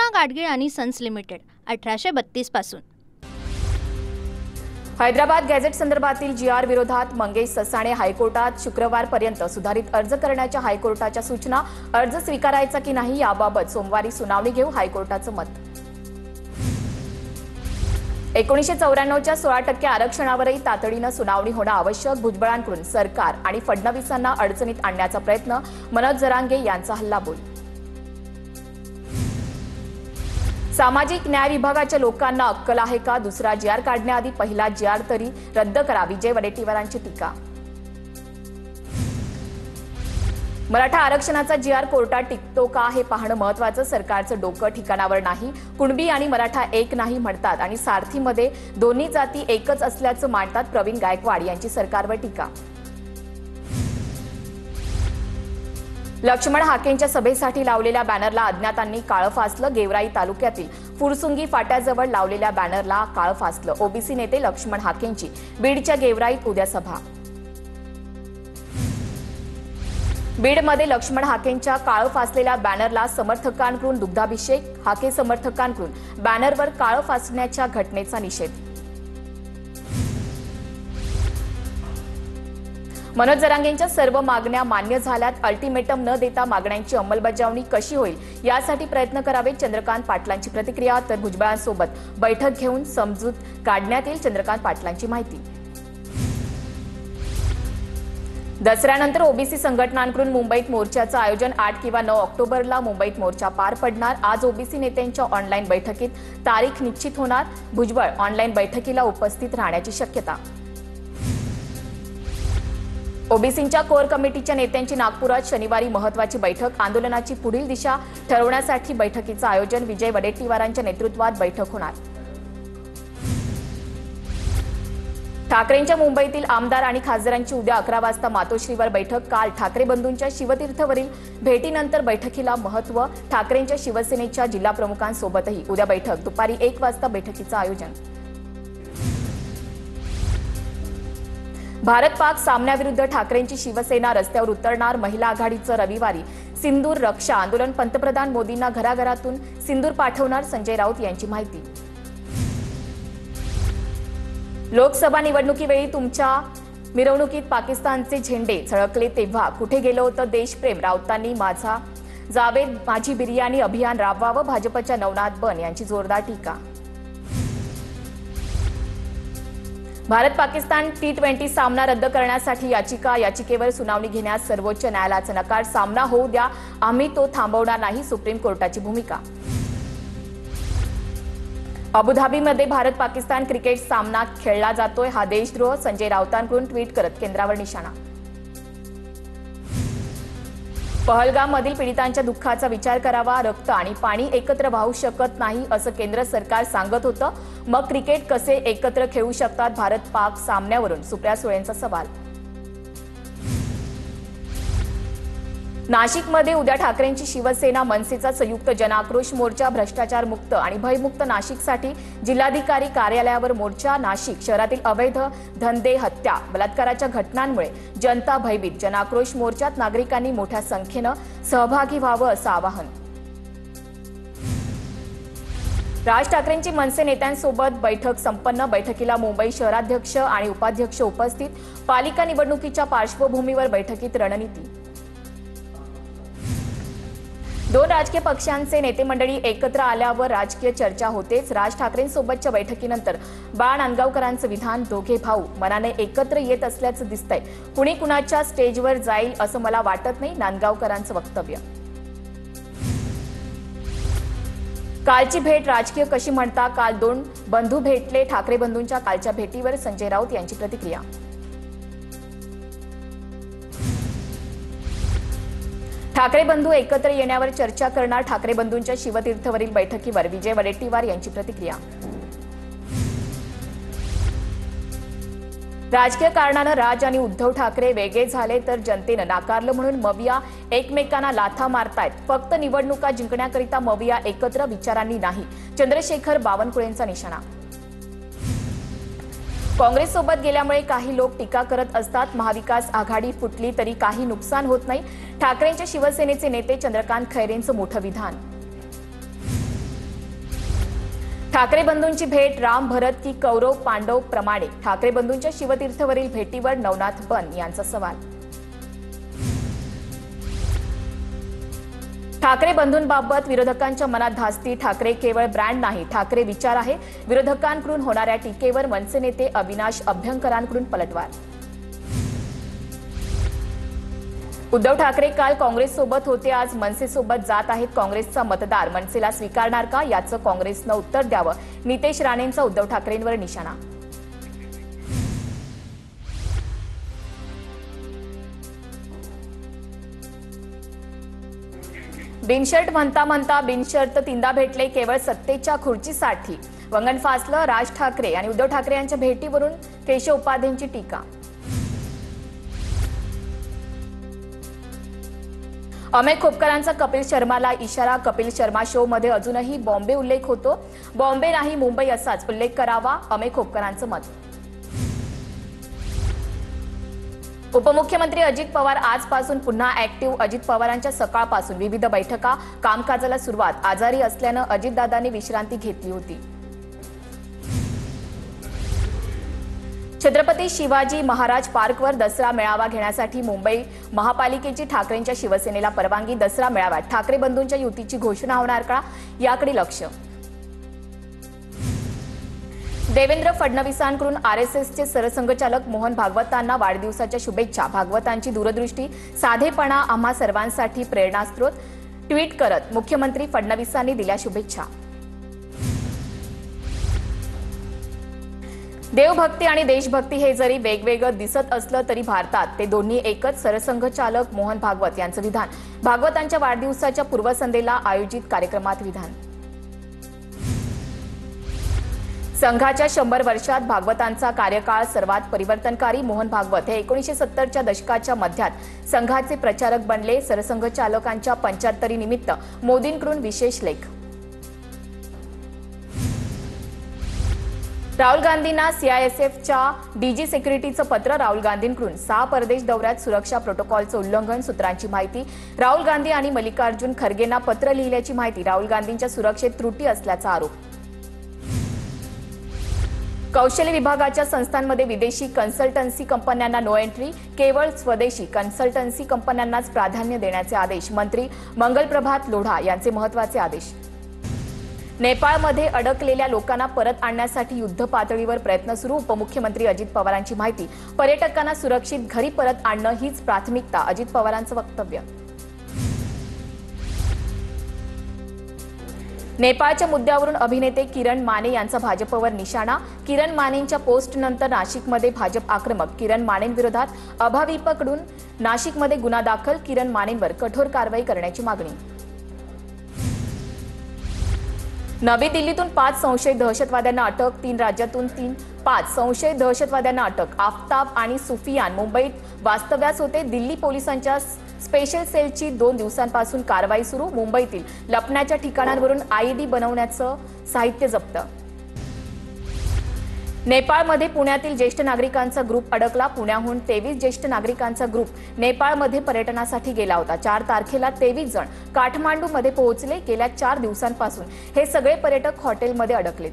कृष्णा गाडगीळ आणि sons limited 1832 पासून। Hyderabad gadget संदर्भातील GR विरोधात मंगेश ससाणे हायकोर्टात शुक्रवारपर्यंत सुधारित अर्ज करण्याच्या हायकोर्टाच्या सूचना। अर्ज स्वीकारायचा की नाही याबाबत सोमवारी सुनावणी घेऊ हायकोर्टाचं मत। 1994च्या 16% आरक्षणावरही तातडीनं सुनावणी होणं आवश्यक। भुजबळांकडून सरकार आणि फडणवीसांना अडचणीत आणण्याचा प्रयत्न, मनोज जरांगे यांचा हल्लाबोल। सामाजिक न्याय विभागाच्या लोकांना अक्कल आहे का? दुसरा GR काढण्याआधी पहिला GR तरी रद्द करा, विजय वडेट्टीवारांची टीका। मराठा आरक्षणाचा GR कोर्टात टिकतो का हे पाहणं महत्त्वाचं। सरकारचं डोकं ठिकाणावर नाही। कुणबी आणि मराठा एक नाही म्हणतात आणि सारथीमध्ये दोन्ही जाती एकच असल्याचं मांडतात प्रवीण गायकवाड यांची सरकारवर टीका। लक्ष्मण हाकेंच्या सभेसाठी लावलेल्या बॅनरला अज्ञातांनी काळं फासलं। गेवराई तालुक्यातील फुरसुंगी फाट्याजवळ लावलेल्या बॅनरला काळं फासलं। ओबीसी नेते लक्ष्मण हाकेंची बीडच्या गेवराईत उद्या सभा। बीडमध्ये लक्ष्मण हाकेंच्या काळं फासलेल्या बॅनरला समर्थकांकडून दुग्धाभिषेक। हाके समर्थकांकडून बॅनरवर काळं फासण्याच्या घटनेचा निषेध। मनोज जरांगेंच्या सर्व मागण्या मान्य झाल्यात। अल्टिमेटम न देता मागण्यांची अंमलबजावणी कशी होईल यासाठी प्रयत्न करावेत, चंद्रकांत पाटलांची प्रतिक्रिया। तर भुजबळांसोबत बैठक घेऊन समजूत काढण्यात येईल, चंद्रकांत पाटलांची माहिती। दसऱ्यानंतर ओबीसी संघटनांकडून मुंबईत मोर्चाचं आयोजन 8 किंवा 9 ऑक्टोबरला मुंबईत मोर्चा पार पडणार। आज ओबीसी नेत्यांच्या ऑनलाईन बैठकीत तारीख निश्चित होणार। भुजबळ ऑनलाईन बैठकीला उपस्थित राहण्याची शक्यता। ओबीसींच्या कोर कमिटीच्या नेत्यांची नागपुरात शनिवारी महत्त्वाची बैठक। आंदोलनाची पुढील दिशा ठरवण्यासाठी बैठकीचं आयोजन। विजय वडेट्टीवारांच्या नेतृत्वात बैठक होणार। ठाकरेंच्या मुंबईतील आमदार आणि खासदारांची उद्या 11 वाजता मातोश्रीवर बैठक। काल ठाकरे बंधूंच्या शिवतीर्थवरील भेटीनंतर बैठकीला महत्त्व। ठाकरेंच्या शिवसेनेच्या जिल्हाप्रमुखांसोबतही उद्या बैठक। दुपारी 1 वाजता बैठकीचं आयोजन। भारत-पाक सामन्याविरुद्ध ठाकरेंची शिवसेना रस्त्यावर उतरणार। महिला आघाडीचं रविवारी सिंदूर रक्षा आंदोलन। पंतप्रधान मोदींना घराघरातून सिंदूर पाठवणार, संजय राऊत यांची माहिती। लोकसभा निवडणुकीवेळी तुमच्या मिरवणुकीत पाकिस्तानचे झेंडे झळकले तेव्हा कुठे गेलं होतं देशप्रेम? राऊतांनी माझा जावेद माझी बिर्याणी अभियान राबवावं, भाजपच्या नवनाथ बन यांची जोरदार टीका। भारत-पाकिस्तान T20 सामना रद्द करण्यासाठी याचिकेवर सुनावणी घेण्यास सर्वोच्च न्यायालयाचा नकार। सामना होऊ द्या, आम्ही तो थांबवणार नाही, सुप्रीम कोर्टाची भूमिका। अबुधाबीमध्ये भारत-पाकिस्तान क्रिकेट सामना खेळला जातोय, हा देशद्रोह, संजय राऊतांकडून ट्विट करत केंद्रावर निशाणा। पहलगाममधील पीडितांच्या दुःखाचा विचार करावा। रक्त आणि पाणी एकत्र वाहू शकत नाही असं केंद्र सरकार सांगत होतं, मग क्रिकेट कसे एकत्र खेळू शकतात? भारत-पाक सामन्यावरून सुप्रिया सुळेंचा सवाल। नाशिकमध्ये उद्या ठाकरेंची शिवसेना मनसेचा संयुक्त जनआक्रोश मोर्चा। भ्रष्टाचार मुक्त आणि भयमुक्त नाशिकसाठी जिल्हाधिकारी कार्यालयावर मोर्चा। नाशिक शहरातील अवैध धंदे, हत्या, बलात्काराच्या घटनांमुळे जनता भयभीत। जनआक्रोश मोर्चात नागरिकांनी मोठ्या संख्येनं सहभागी व्हावं असं आवाहन। राज ठाकरेंची मनसे नेत्यांसोबत बैठक संपन्न। बैठकीला मुंबई शहराध्यक्ष आणि उपाध्यक्ष उपस्थित। पालिका निवडणुकीच्या पार्श्वभूमीवर बैठकीत रणनीती। 2 राजकीय पक्षांचे नेते मंडळी एकत्र आल्यावर राजकीय चर्चा होतेच। राज ठाकरेंसोबतच्या बैठकीनंतर बाळा नांदगावकरांचं विधान, दोघे भाऊ मनाने एकत्र येत असल्याचं दिसतंय। कुणी कुणाच्या स्टेजवर जाईल असं मला वाटत नाही, नांदगावकरांचं वक्तव्य। कालची भेट राजकीय कशी म्हणता? काल 2 बंधू भेटले। ठाकरे बंधूंच्या कालच्या भेटीवर संजय राऊत यांची प्रतिक्रिया। ठाकरे बंधू एकत्र येण्यावर चर्चा करणार। ठाकरे बंधूंच्या शिवतीर्थवरील बैठकीवर विजय वडेट्टीवार यांची प्रतिक्रिया। राजकीय कारणानं राज आणि उद्धव ठाकरे वेगळे झाले तर जनतेनं नाकारलं म्हणून मविया एकमेकांना लाथा मारतायत। फक्त निवडणुका जिंकण्याकरिता मविया एकत्र विचारांनी नाही, चंद्रशेखर बावनकुळेंचा निशाणा। काँग्रेससोबत गेल्यामुळे काही लोक टीका करत असतात। महाविकास आघाडी फुटली तरी काही नुकसान होत नाही, ठाकरेंच्या शिवसेनेचे नेते चंद्रकांत खैरेंचं मोठं विधान। ठाकरे बंधूंची भेट राम भरत की कौरव पांडव प्रमाणे ठाकरे बंधूंच्या शिवतीर्थवरील भेटीवर नवनाथ बन यांचा सवाल। ठाकरे बंधूंबाबत विरोधकांच्या मनात धास्ती, ठाकरे केवळ ब्रँड नाही, ठाकरे विचार आहे। विरोधकांकडून होणाऱ्या टीकेवर मनसे नेते अविनाश अभ्यंकरांकडून पलटवार। उद्धव ठाकरे काल काँग्रेससोबत होते, आज मनसेसोबत जात आहेत। काँग्रेसचा मतदार मनसेला स्वीकारणार का, याचं काँग्रेसनं उत्तर द्यावं। नितेश राणेंचा उद्धव ठाकरेंवर निशाणा। बिनशर्त म्हणता म्हणता बिनशर्त तीनदा भेटले, केवळ सत्तेच्या खुर्चीसाठी वंगण फासलं। राज ठाकरे आणि उद्धव ठाकरे यांच्या भेटीवरून केशव उपाध्यांची टीका। अमेय खोपकरांचा कपिल शर्माला इशारा, कपिल शर्मा शो मध्ये अजूनही बॉम्बे उल्लेख होतो, बॉम्बे नाही मुंबई असाच उल्लेख करावा, अमेय खोपकरांचं मत। उपमुख्यमंत्री अजित पवार आजपासून पुन्हा ऍक्टिव्ह, अजित पवारांच्या सकाळपासून विविध बैठका, कामकाजाला सुरुवात। आजारी असल्यानं अजितदादांनी विश्रांती घेतली होती। छत्रपती शिवाजी महाराज पार्कवर दसरा मेळावा घेण्यासाठी मुंबई महापालिकेची ठाकरेंच्या शिवसेनेला परवानगी। दसरा मेळाव्यात ठाकरे बंधूंच्या युतीची घोषणा होणार का, याकडे लक्ष। देवेंद्र फडणवीसांकडून आरएसएसचे सरसंघचालक मोहन भागवतांना वाढदिवसाच्या शुभेच्छा। भागवतांची दूरदृष्टी, साधेपणा आम्हा सर्वांसाठी प्रेरणास्त्रोत। ट्विट करत मुख्यमंत्री फडणवीसांनी दिल्या शुभेच्छा। देवभक्ती आणि देशभक्ती हे जरी वेगवेगळं दिसत असलं तरी भारतात ते दोन्ही एकच, सरसंघचालक मोहन भागवत यांचं विधान। भागवतांच्या वाढदिवसाच्या पूर्वसंध्येला आयोजित कार्यक्रमात विधान। संघाच्या 100 वर्षात भागवतांचा कार्यकाळ सर्वात परिवर्तनकारी। मोहन भागवत हे 1970च्या दशकाच्या मध्यात संघाचे प्रचारक बनले। सरसंघचालकांच्या 75 निमित्त मोदींकडून विशेष लेख। राहुल गांधींना सीआयएसएफच्या डीजी सिक्युरिटीचं पत्र, राहुल गांधींकडून 6 परदेश दौऱ्यात सुरक्षा प्रोटोकॉलचं उल्लंघन। सूत्रांची माहिती, राहुल गांधी आणि मल्लिकार्जुन खरगेंना पत्र लिहिल्याची माहिती। राहुल गांधींच्या सुरक्षेत त्रुटी असल्याचा आरोप। कौशल्य विभागाच्या संस्थांमध्ये विदेशी कन्सल्टन्सी कंपन्यांना नो एंट्री, केवळ स्वदेशी कन्सल्टन्सी कंपन्यांनाच प्राधान्य देण्याचे आदेश। मंत्री मंगलप्रभात लोढा यांचे महत्त्वाचे आदेश। नेपाळमध्ये अडकलेल्या लोकांना परत आणण्यासाठी युद्ध पातळीवर प्रयत्न सुरू। उपमुख्यमंत्री अजित पवारांची माहिती, पर्यटकांना सुरक्षित घरी परत आणणं हीच प्राथमिकता। अजित पवारांचं वक्तव्य। नेपाळच्या मुद्द्यावरून अभिनेते किरण माने यांचा भाजपवर निशाणा। किरण मानेंच्या पोस्टनंतर नाशिकमध्ये भाजप आक्रमक। किरण मानेंविरोधात अभाविपकडून नाशिकमध्ये गुन्हा दाखल। किरण मानेंवर कठोर कारवाई करण्याची मागणी। नवी दिल्लीतून 5 संशयित दहशतवाद्यांना अटक, 3 राज्यातून 5 संशयित दहशतवाद्यांना अटक। आफताब आणि सुफियान मुंबईत वास्तव्यास होते। दिल्ली पोलिसांच्या स्पेशल सेलची 2 दिवसांपासून कारवाई सुरू। मुंबईतील लपण्याच्या ठिकाणांवरून आयईडी बनवण्याचं साहित्य जप्त। नेपाळमध्ये पुण्यातील ज्येष्ठ नागरिकांचा ग्रुप अडकला। पुण्याहून 23 ज्येष्ठ नागरिकांचा ग्रुप नेपाळमध्ये पर्यटनासाठी गेला होता। 4 तारखेला 23 जण काठमांडूमध्ये पोहोचले। गेल्या 4 दिवसांपासून हे सगळे पर्यटक हॉटेलमध्ये अडकलेत।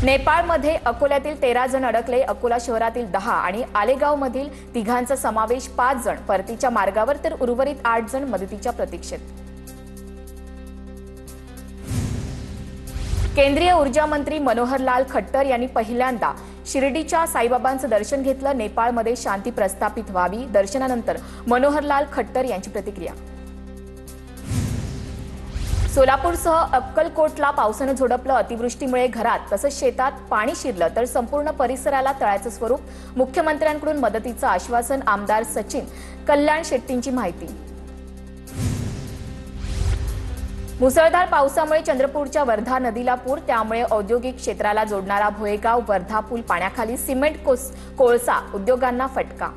नेपाळमध्ये अकोल्यातील 13 जण अडकले। अकोला शहरातील 10 आणि आलेगावमधील 3 समावेश। 5 जण परतीच्या मार्गावर तर उर्वरित 8 जण मदतीच्या प्रतीक्षेत। केंद्रीय ऊर्जा मंत्री मनोहरलाल खट्टर यांनी पहिल्यांदा शिर्डीच्या साईबाबांचं दर्शन घेतलं। नेपाळमध्ये शांती प्रस्थापित व्हावी, दर्शनानंतर मनोहरलाल खट्टर यांची प्रतिक्रिया। सोलापूरसह अक्कलकोटला पावसानं झोडपलं। अतिवृष्टीमुळे घरात तसंच शेतात पाणी शिरलं तर संपूर्ण परिसराला तळ्याचं स्वरूप। मुख्यमंत्र्यांकडून मदतीचं आश्वासन। आमदार सचिन कल्याण शेट्टींची माहिती। मुसळधार पावसामुळे चंद्रपूरच्या वर्धा नदीला पूर, त्यामुळे औद्योगिक क्षेत्राला जोडणारा भोयेगाव वर्धा पूल पाण्याखाली। सिमेंट कोळसा उद्योगांना फटका।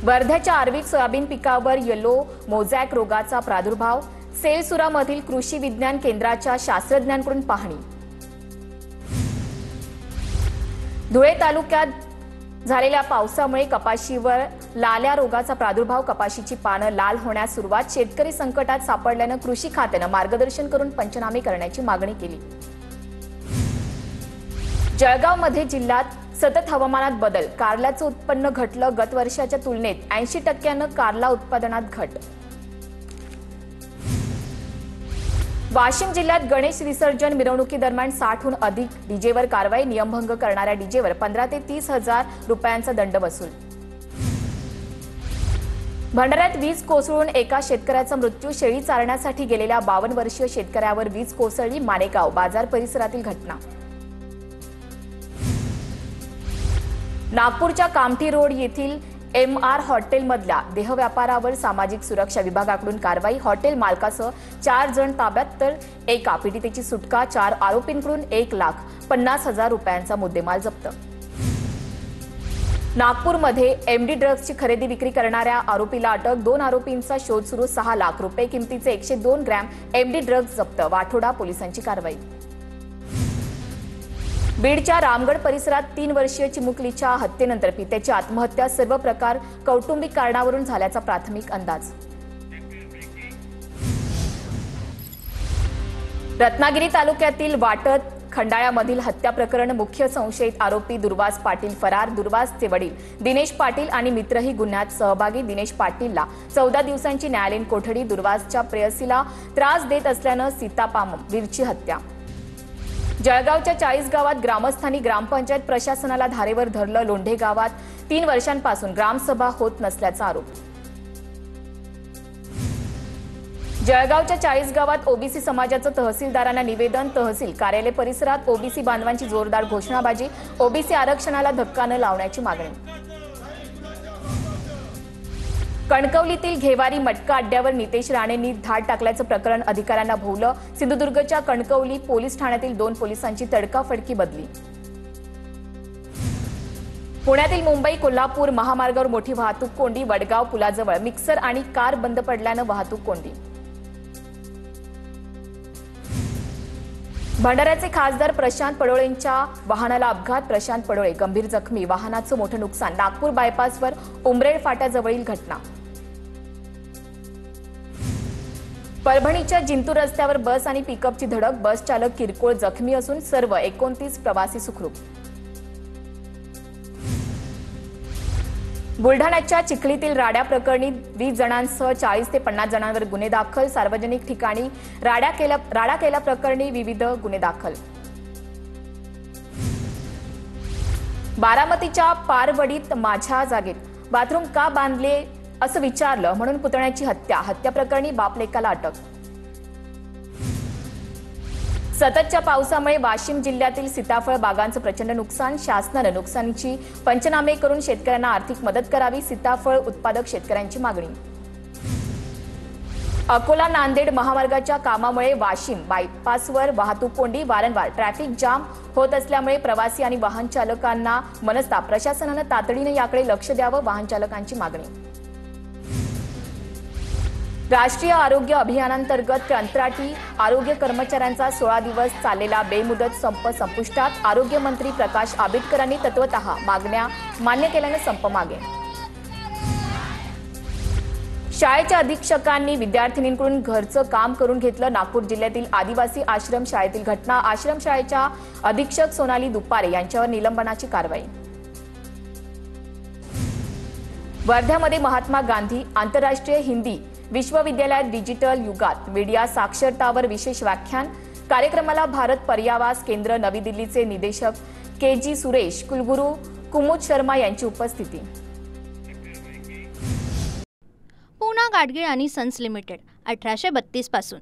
वर्ध्याच्या आर्वीत सोयाबीन पिकावर येलो मोझॅक रोगाचा प्रादुर्भाव। सेलसुरामधील कृषी विज्ञान केंद्राच्या शास्त्रज्ञांकडून पाहणी। धुळे तालुक्यात झालेल्या पावसामुळे कपाशीवर लाल्या रोगाचा प्रादुर्भाव, कपाशीची पानं लाल होण्यास सुरुवात, शेतकरी संकटात सापडल्यानं कृषी खात्यानं मार्गदर्शन करून पंचनामे करण्याची मागणी केली। जळगावमध्ये जिल्ह्यात सतत हवामानात बदल, कारल्याचं उत्पन्न घटलं, गत वर्षाच्या तुलनेत 80% कारला उत्पादनात घट। वाशिम जिल्ह्यात गणेश विसर्जन मिरवणुकीदरम्यान 60हून अधिक डीजेवर कारवाई, नियमभंग करणाऱ्या डीजेवर 15 ते 30 हजार रुपयांचा दंड वसूल। भंडाऱ्यात वीज कोसळून एका शेतकऱ्याचा मृत्यू, शेळी चारण्यासाठी गेलेल्या 52 वर्षीय शेतकऱ्यावर वीज कोसळली, माणेगाव बाजार परिसरातील घटना। नागपूरच्या कामठी रोड येथील MR हॉटेलमधल्या देहव्यापारावर सामाजिक सुरक्षा विभागाकडून कारवाई, हॉटेल मालकासह 4 जण ताब्यात तर एका पीडितेची सुटका, 4 आरोपींकडून 1,50,000 रुपयांचा मुद्देमाल जप्त। नागपूरमध्ये MD ड्रग्जची खरेदी विक्री करणाऱ्या आरोपीला अटक, 2 आरोपींचा शोध सुरू, 6 लाख रुपये किमतीचे 102 ग्रॅम MD ड्रग्ज जप्त, वाठोडा पोलिसांची कारवाई। बीडच्या रामगड परिसरात 3 वर्षीय चिमुकलीच्या हत्येनंतर पित्याची आत्महत्या, सर्व प्रकार कौटुंबिक कारणावरून झाल्याचा प्राथमिक अंदाज। रत्नागिरी तालुक्यातील वाटत खंडाळ्यामधील हत्या प्रकरण, मुख्य संशयित आरोपी दुर्वास पाटील फरार, दुर्वासचे वडील दिनेश पाटील आणि मित्रही गुन्ह्यात सहभागी, दिनेश पाटीलला 14 दिवसांची न्यायालयीन कोठडी, दुर्वासच्या प्रेयसीला त्रास देत असल्यानं सीतापाम वीरची हत्या। जळगावच्या 40 गावात ग्रामस्थांनी ग्रामपंचायत प्रशासनाला धारेवर धरलं, लोंढे गावात 3 वर्षांपासून ग्रामसभा होत नसल्याचा आरोप। जळगावच्या 40 गावात ओबीसी समाजाचं तहसीलदारांना निवेदन, तहसील कार्यालय परिसरात ओबीसी बांधवांची जोरदार घोषणाबाजी, ओबीसी आरक्षणाला धक्का न लावण्याची मागणी। कणकवलीतील घेवारी मटका अड्ड्यावर नितेश राणेंनी धाड टाकल्याचं प्रकरण अधिकाऱ्यांना भोवलं, सिंधुदुर्गच्या कणकवली पोलीस ठाण्यातील 2 पोलिसांची तडकाफडकी बदली। पुण्यातील मुंबई कोल्हापूर महामार्गावर मोठी वाहतूक कोंडी, वडगाव पुलाजवळ मिक्सर आणि कार बंद पडल्यानं वाहतूक कोंडी। भंडाऱ्याचे खासदार प्रशांत पडोळेंच्या वाहनाला अपघात, प्रशांत पडोळे गंभीर जखमी, वाहनाचं मोठं नुकसान, नागपूर बायपासवर उमरेड फाट्याजवळील घटना। परभणीच्या जिंतूर रस्त्यावर बस आणि पिकअपची धडक, बस चालक किरकोळ जखमी असून सर्व 29 प्रवासी सुखरूप। बुलढाण्याच्या चिखलीतील राड्या प्रकरणी 20 जणांसह 40 ते 50 जणांवर गुन्हे दाखल, सार्वजनिक ठिकाणी राडा केल्या प्रकरणी विविध गुन्हे दाखल। बारामतीच्या पारवडीत माझ्या जागेत बाथरूम का बांधले असं विचारलं म्हणून पुतण्याची हत्या प्रकरणी बापलेकाला अटक। सततच्या पावसामुळे वाशिम जिल्ह्यातील सीताफळ बागांचं प्रचंड नुकसान, शासनानं नुकसानीची पंचनामे करून शेतकऱ्यांना आर्थिक मदत करावी, सीताफळ उत्पादक शेतकऱ्यांची मागणी। अकोला नांदेड महामार्गाच्या कामामुळे वाशिम बायपासवर वाहतूक कोंडी, वारंवार ट्रॅफिक जाम होत असल्यामुळे प्रवासी आणि वाहन चालकांना मनस्ताप, प्रशासनानं तातडीने याकडे लक्ष द्यावं, वाहन चालकांची मागणी। राष्ट्रीय आरोग्य अभियानांतर्गत कंत्राटी आरोग्य कर्मचाऱ्यांचा 16 दिवस चाललेला बेमुदत संप संपुष्टात, आरोग्य मंत्री प्रकाश आंबेडकरांनी तत्वतः मागण्या मान्य केल्याने संप मागे। शाळेच्या अधीक्षकांनी विद्यार्थिनींकडून घरचं काम करून घेतलं, नागपूर जिल्ह्यातील आदिवासी आश्रम शाळेतील घटना, आश्रम शाळेच्या अधीक्षक सोनाली दुपारे यांच्यावर निलंबनाची कारवाई। वर्ध्यामध्ये महात्मा गांधी आंतरराष्ट्रीय हिंदी विश्वविद्यालयात डिजिटल युगात मीडिया साक्षरतावर विशेष व्याख्यान, कार्यक्रमाला भारत पर्यावास केंद्र नवी दिल्लीचे निदेशक KG सुरेश, कुलगुरू कुमुद शर्मा यांची उपस्थिती। पूना गाडगीळ आणि सन्स लिमिटेड 1832 पासून